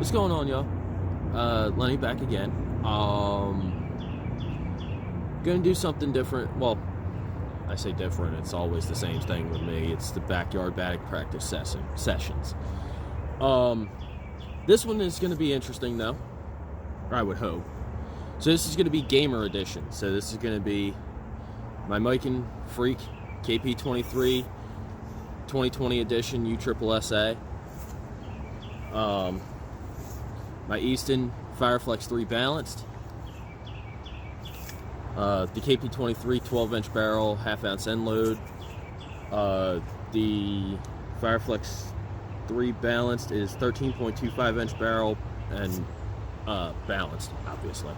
What's going on, y'all? Lenny back again. Gonna do something different. Well, I say different, it's always the same thing with me. It's the backyard batting practice sessions. This one is gonna be interesting though, or I would hope. So this is gonna be gamer edition. So this is gonna be my Miken Freak KP23 2020 edition USSSA. My Easton Fire Flex 3 balanced. The KP23 12-inch barrel, half-ounce end load. The Fire Flex 3 balanced is 13.25-inch barrel and balanced, obviously.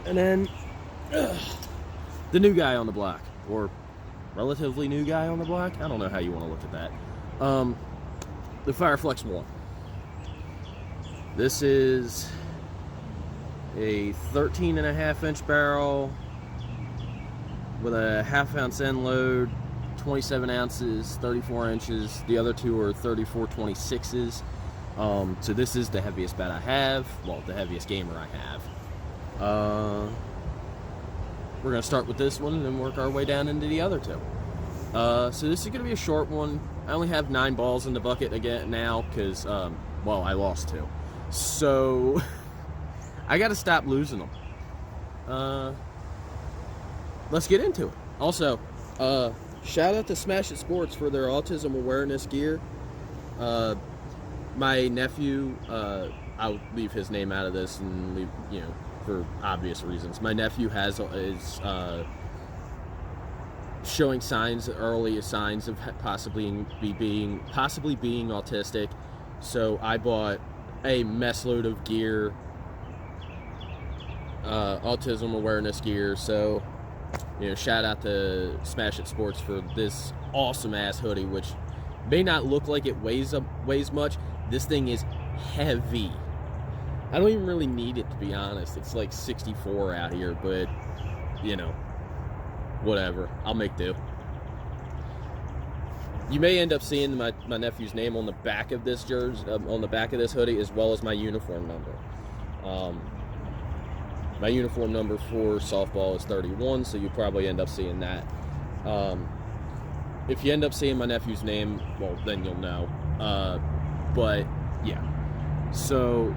And then the new guy on the block, or relatively new guy on the block. I don't know how you want to look at that. The Fire Flex 1. This is a 13.5-inch barrel with a half-ounce end load, 27 ounces, 34 inches. The other two are 34.26s. So this is the heaviest bat I have. Well, the heaviest gamer I have. We're going to start with this one and then work our way down into the other two. So this is going to be a short one. I only have 9 balls in the bucket again now because, well, I lost 2. So I got to stop losing them. Let's get into it. Also, shout out to Smash It Sports for their autism awareness gear. My nephew, I'll leave his name out of this and leave, for obvious reasons. My nephew is showing early signs of possibly being autistic. So I bought a mess load of gear, autism awareness gear. So, shout out to Smash It Sports for this awesome ass hoodie, which may not look like it weighs much. This thing is heavy. I don't even really need it, to be honest. It's like 64 out here, but whatever. I'll make do. You may end up seeing my nephew's name on the back of this jersey, on the back of this hoodie, as well as my uniform number. My uniform number for softball is 31, so you'll probably end up seeing that. If you end up seeing my nephew's name, well, then you'll know. But yeah, so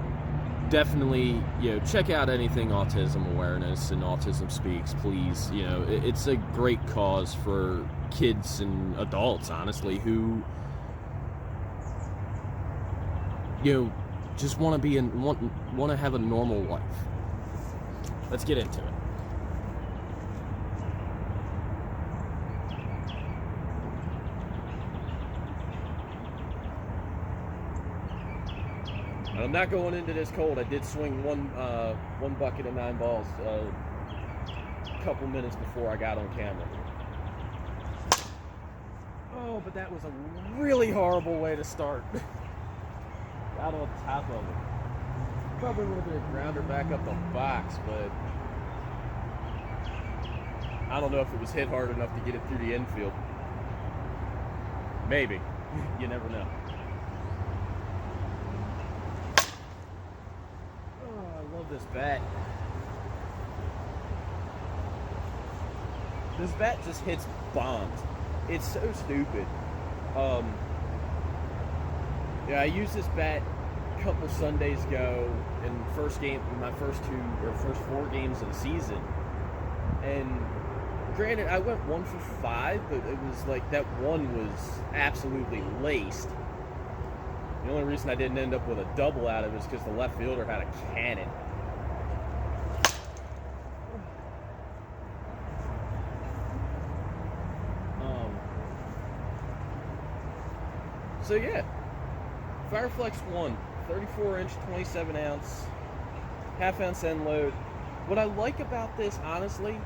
definitely, check out anything autism awareness and Autism Speaks, please. It's a great cause for kids and adults, honestly, who just want to have a normal life. Let's get into it. I'm not going into this cold. I did swing one bucket of 9 balls a couple minutes before I got on camera. Oh, but that was a really horrible way to start. Got on top of it. Probably would have been a grounder back up the box, but I don't know if it was hit hard enough to get it through the infield. Maybe. You never know. This bat. This bat just hits bombs. It's so stupid. I used this bat a couple Sundays ago in my first 4 games of the season. And granted, I went 1 for 5, but it was like that one was absolutely laced. The only reason I didn't end up with a double out of it is because the left fielder had a cannon. So yeah, Fire Flex 1, 34-inch, 27-ounce, half-ounce end load. What I like about this, honestly,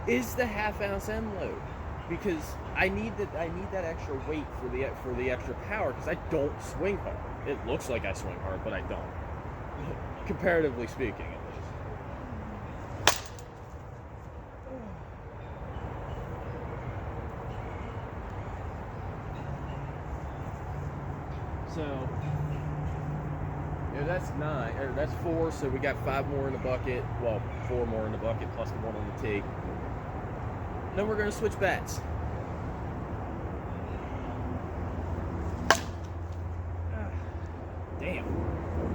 is the half-ounce end load, because I need that extra weight for the extra power, because I don't swing hard. It looks like I swing hard, but I don't, comparatively speaking, at least. So So that's 9, or that's 4, so we got 5 more in the bucket. Well, 4 more in the bucket plus the 1 on the tee. Then we're going to switch bats. Damn.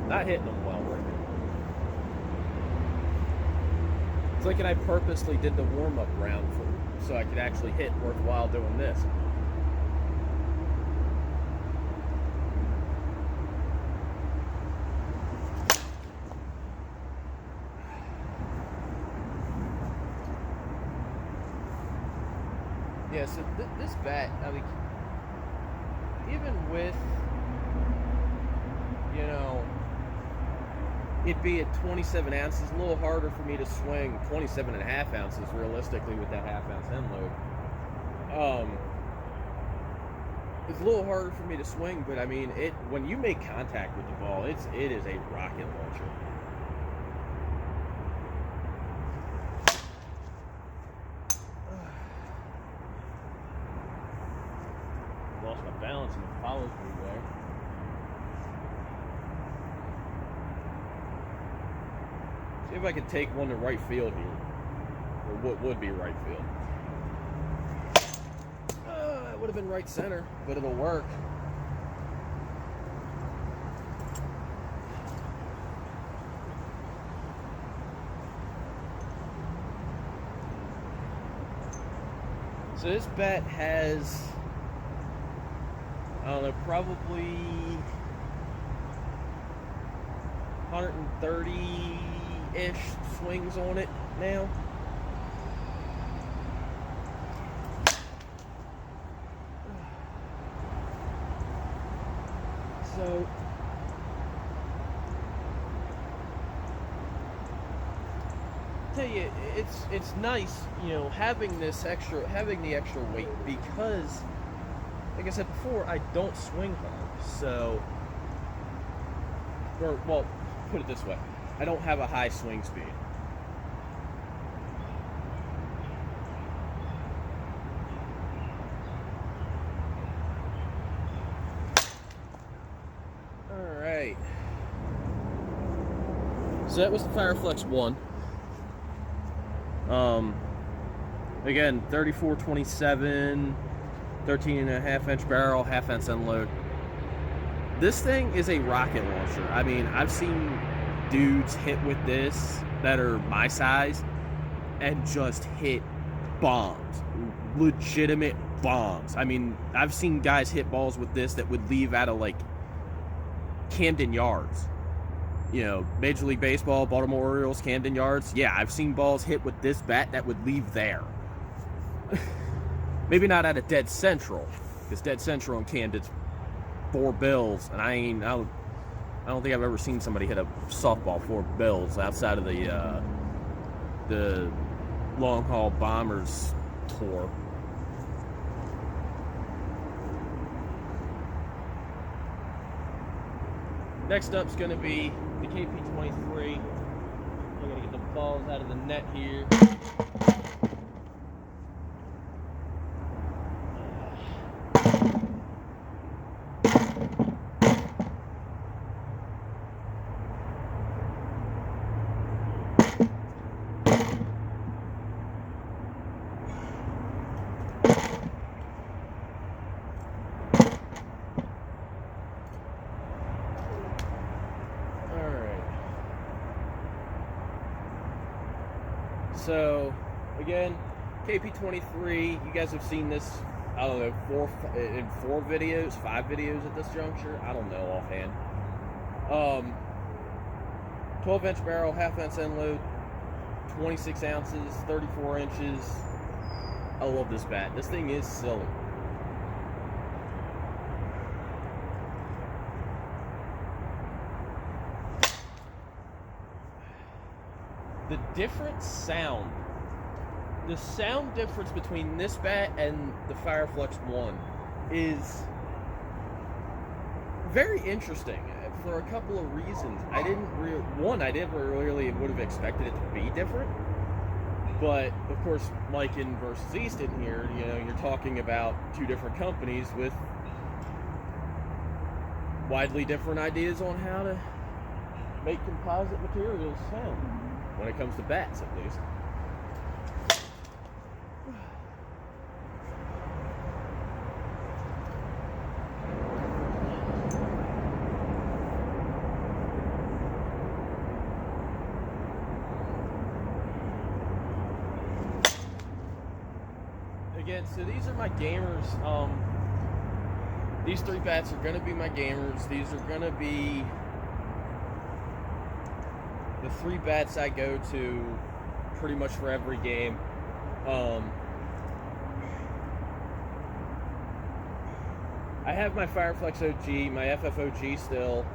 Not hitting them well right now. It's like I purposely did the warm-up round so I could actually hit worthwhile doing this. Yeah, so this bat, I mean, even with, you know, it be at 27 ounces, a little harder for me to swing 27 and a half ounces realistically with that half-ounce end load. It's a little harder for me to swing, but I mean, when you make contact with the ball, it is a rocket launcher. Lost my balance and it follows me there. See if I can take one to right field here, or what would be right field. That would have been right center, but it'll work. So this bat has, I don't know, probably 130-ish swings on it now. So tell you, it's nice, you know, having the extra weight, because like I said before, I don't swing hard. So, or well, put it this way, I don't have a high swing speed. Alright. So that was the Fire Flex 1. Again, 34-27, 13.5-inch barrel, half-ounce unload. This thing is a rocket launcher. I mean, I've seen dudes hit with this that are my size and just hit bombs, legitimate bombs. I mean, I've seen guys hit balls with this that would leave out of like Camden Yards. You know, Major League Baseball, Baltimore Orioles, Camden Yards. Yeah, I've seen balls hit with this bat that would leave there. Maybe not at a dead central, because dead central in Camden's 4 bills, and I don't think I've ever seen somebody hit a softball 4 bills outside of the long haul Bombers tour. Next up's going to be the KP23. I'm going to get the balls out of the net here. So, again, KP23, you guys have seen this, I don't know, 5 videos at this juncture, I don't know offhand. 12-inch barrel, half-ounce end load, 26 ounces, 34 inches. I love this bat. This thing is silly. The sound difference between this bat and the Fire Flex 1 is very interesting for a couple of reasons. I didn't really would have expected it to be different, but of course, Miken versus Easton here, you know, you're talking about 2 different companies with widely different ideas on how to make composite materials sound, when it comes to bats at least. Again, so these are my gamers. These 3 bats are going to be my gamers. These are going to be the 3 bats I go to pretty much for every game. I have my Fire Flex OG, my FFOG still.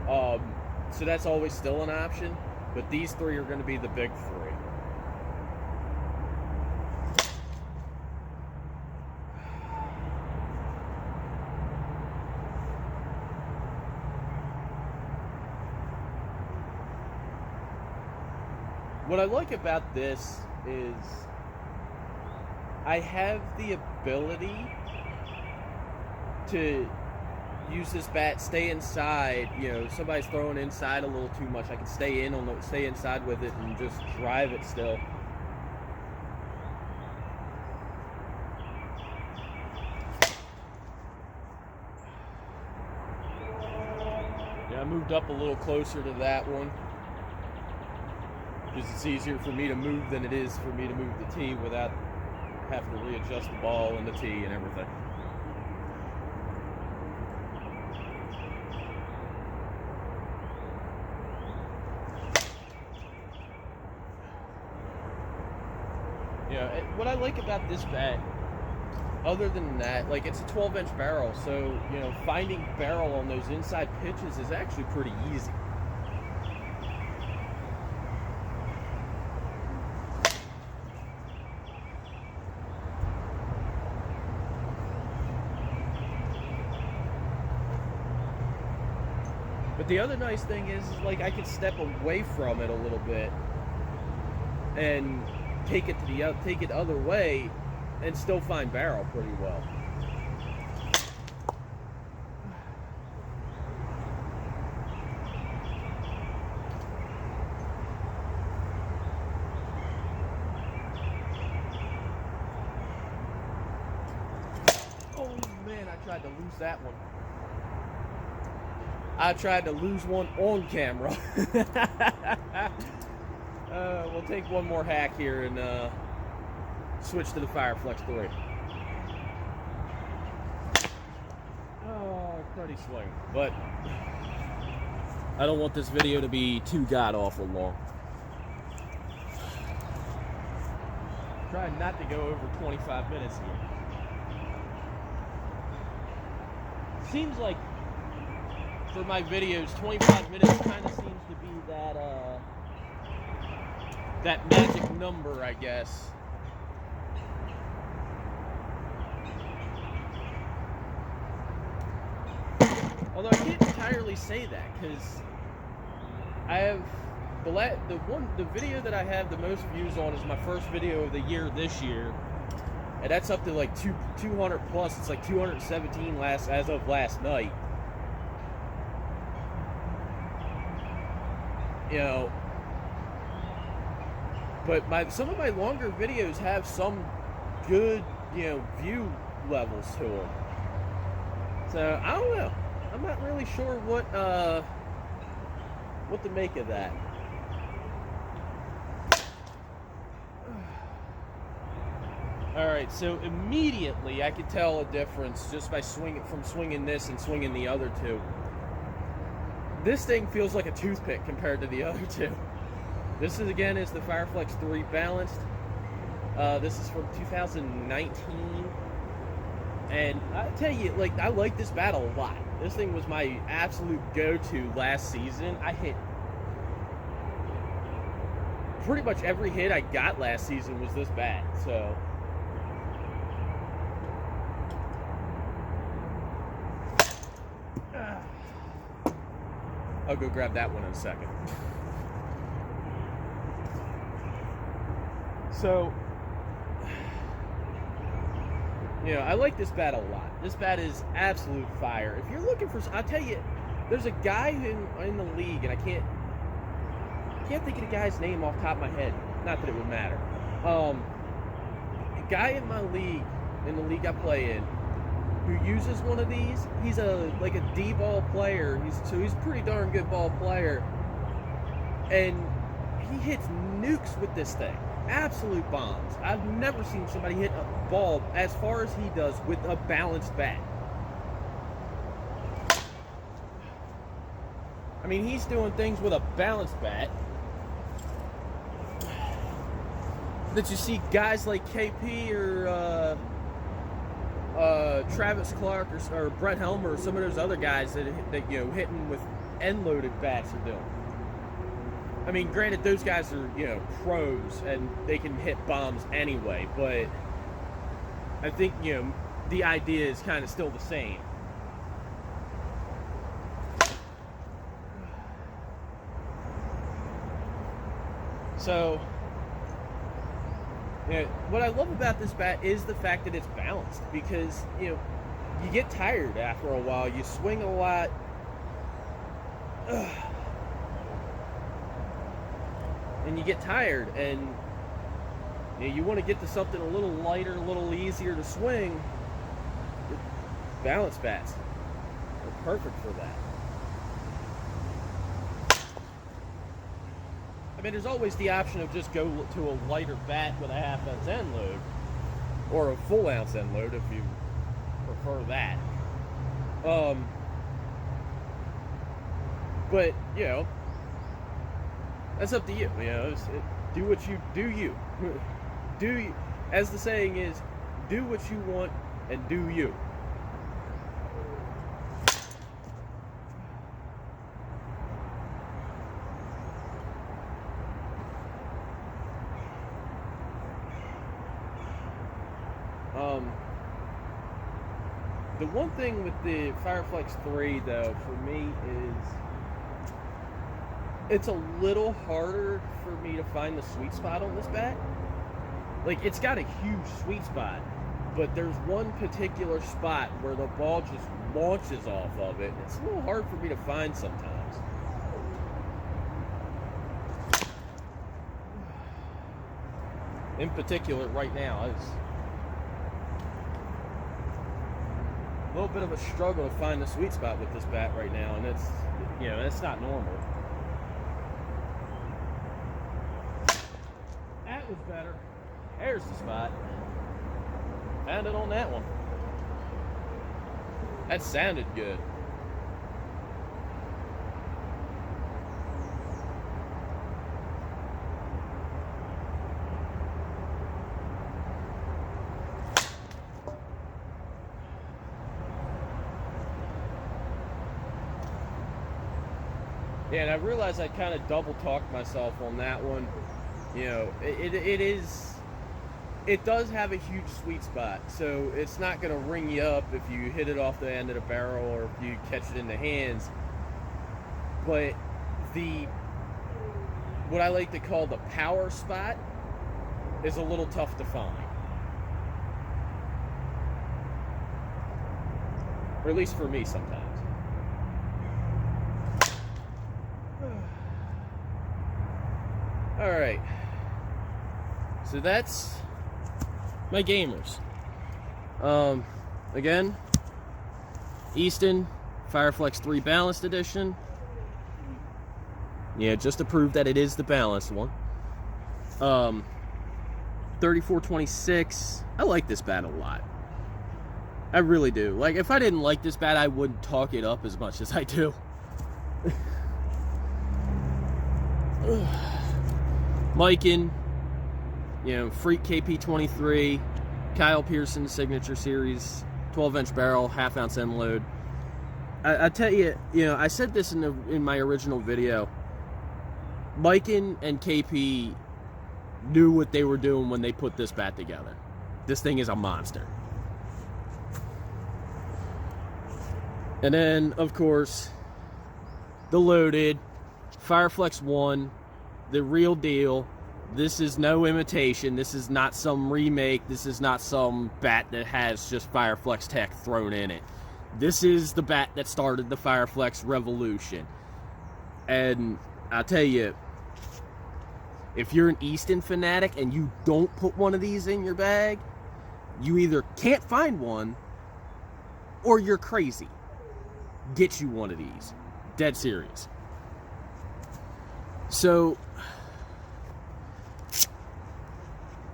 So that's always still an option. But these 3 are going to be the big 3. What I like about this is I have the ability to use this bat, stay inside. You know, somebody's throwing inside a little too much, I can stay inside with it and just drive it still. Yeah, I moved up a little closer to that one, because it's easier for me to move than it is for me to move the tee without having to readjust the ball and the tee and everything. Yeah, what I like about this bat, other than that, like, it's a 12-inch barrel, so, you know, finding barrel on those inside pitches is actually pretty easy. But the other nice thing is like, I can step away from it a little bit and take it the other way and still find barrel pretty well. Oh man, I tried to lose that one. I tried to lose one on camera. We'll take one more hack here and switch to the Fire Flex 3. Oh, pretty swing. But I don't want this video to be too god-awful long. Trying not to go over 25 minutes here. Seems like for my videos, 25 minutes kind of seems to be that magic number, I guess. Although I can't entirely say that, because I have the video that I have the most views on is my first video of the year this year, and that's up to like 200 plus. It's like 217 as of last night. You know, but some of my longer videos have some good, you know, view levels to them. So I don't know. I'm not really sure what to make of that. All right, so immediately I could tell a difference just by swinging this and swinging the other two. This thing feels like a toothpick compared to the other two. This is the Fire Flex 3 balanced. This is from 2019. And I tell you, like, I like this bat a lot. This thing was my absolute go-to last season. I hit pretty much every hit I got last season was this bat, so. I'll go grab that one in a second. So, you know, I like this bat a lot. This bat is absolute fire. If you're looking for, I'll tell you, There's a guy in the league, and I can't think of the guy's name off the top of my head. Not that it would matter. A guy in my league, in the league I play in, who uses one of these. He's like a D-ball player. He's a pretty darn good ball player, and he hits nukes with this thing. Absolute bombs. I've never seen somebody hit a ball as far as he does with a balanced bat. I mean, he's doing things with a balanced bat that you see guys like KP or Travis Clark or Brett Helmer or some of those other guys that hitting with end-loaded bats are doing. I mean, granted, those guys are, pros, and they can hit bombs anyway, but I think, the idea is kind of still the same. So, what I love about this bat is the fact that it's balanced, because, you get tired after a while. You swing a lot. And you get tired, and you want to get to something a little lighter, a little easier to swing. Balance bats are perfect for that. I mean, there's always the option of just go to a lighter bat with a half-ounce end load, or a full-ounce end load if you prefer that. But, that's up to you. Do what you do. You, as the saying is, do what you want and do you. The one thing with the Fire Flex 3, though, for me is it's a little harder for me to find the sweet spot on this bat. Like, it's got a huge sweet spot, but there's one particular spot where the ball just launches off of it. It's a little hard for me to find sometimes. In particular, right now, it's a little bit of a struggle to find the sweet spot with this bat right now, and it's not normal. That was better. There's the spot. Found it on that one. That sounded good. Yeah, and I realized I kind of double-talked myself on that one. It does have a huge sweet spot, so it's not going to ring you up if you hit it off the end of the barrel or if you catch it in the hands. But what I like to call the power spot is a little tough to find. Or at least for me sometimes. Alright, so that's my gamers. Again, Easton Fire Flex 3 Balanced Edition. Yeah, just to prove that it is the balanced one. 3426. I like this bat a lot. I really do. Like, if I didn't like this bat, I wouldn't talk it up as much as I do. Miken, Freak KP23, Kyle Pearson's Signature Series, 12-inch barrel, half-ounce end load. I tell you, I said this in my original video. Miken and KP knew what they were doing when they put this bat together. This thing is a monster. And then, of course, the loaded Fire Flex 1. The real deal. This is no imitation. This is not some remake. This is not some bat that has just Fire Flex tech thrown in it. This is the bat that started the Fire Flex revolution. And I'll tell you, if you're an Easton fanatic and you don't put one of these in your bag, you either can't find one or you're crazy. Get you one of these. Dead serious. So,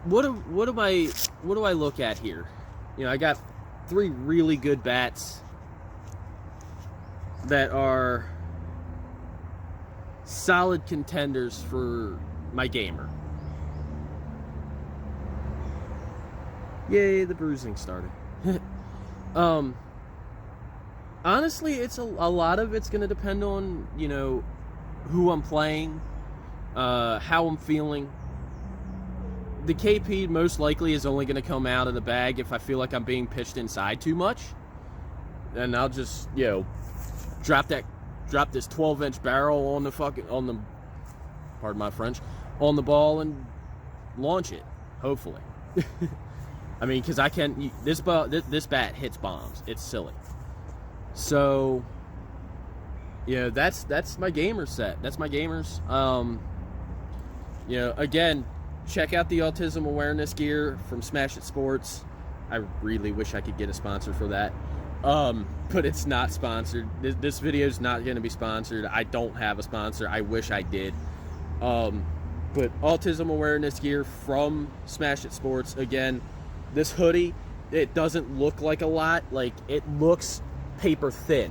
what do I look at here? You know, I got 3 really good bats that are solid contenders for my gamer. Yay, the bruising started. Honestly, it's a lot of it's going to depend on, you know, who I'm playing, how I'm feeling. The KP most likely is only going to come out of the bag if I feel like I'm being pitched inside too much. And I'll just, you know, drop this 12-inch barrel on the pardon my French, on the ball and launch it, hopefully. I mean, because this bat hits bombs. It's silly. So, you know, that's my gamer set. That's my gamers. You know, again, check out the autism awareness gear from Smash It Sports. I really wish I could get a sponsor for that. But it's not sponsored. This video is not going to be sponsored. I don't have a sponsor. I wish I did. But autism awareness gear from Smash It Sports. Again, this hoodie, it doesn't look like a lot. Like, it looks paper thin,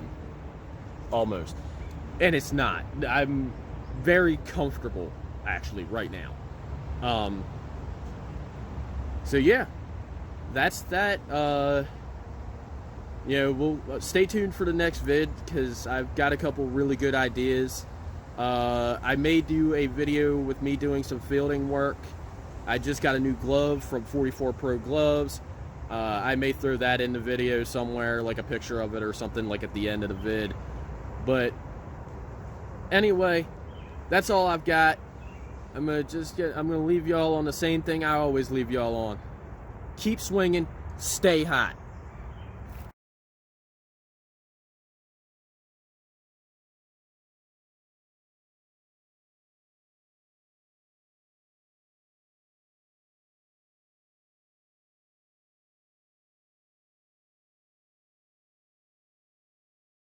almost. And it's not. I'm very comfortable, actually, right now. So yeah, that's that. You know, we'll stay tuned for the next vid, because I've got a couple really good ideas. I may do a video with me doing some fielding work. I just got a new glove from 44 Pro Gloves. I may throw that in the video somewhere, like a picture of it or something, like at the end of the vid. But anyway, that's all I've got. I'm gonna leave y'all on the same thing I always leave y'all on. Keep swinging, stay hot.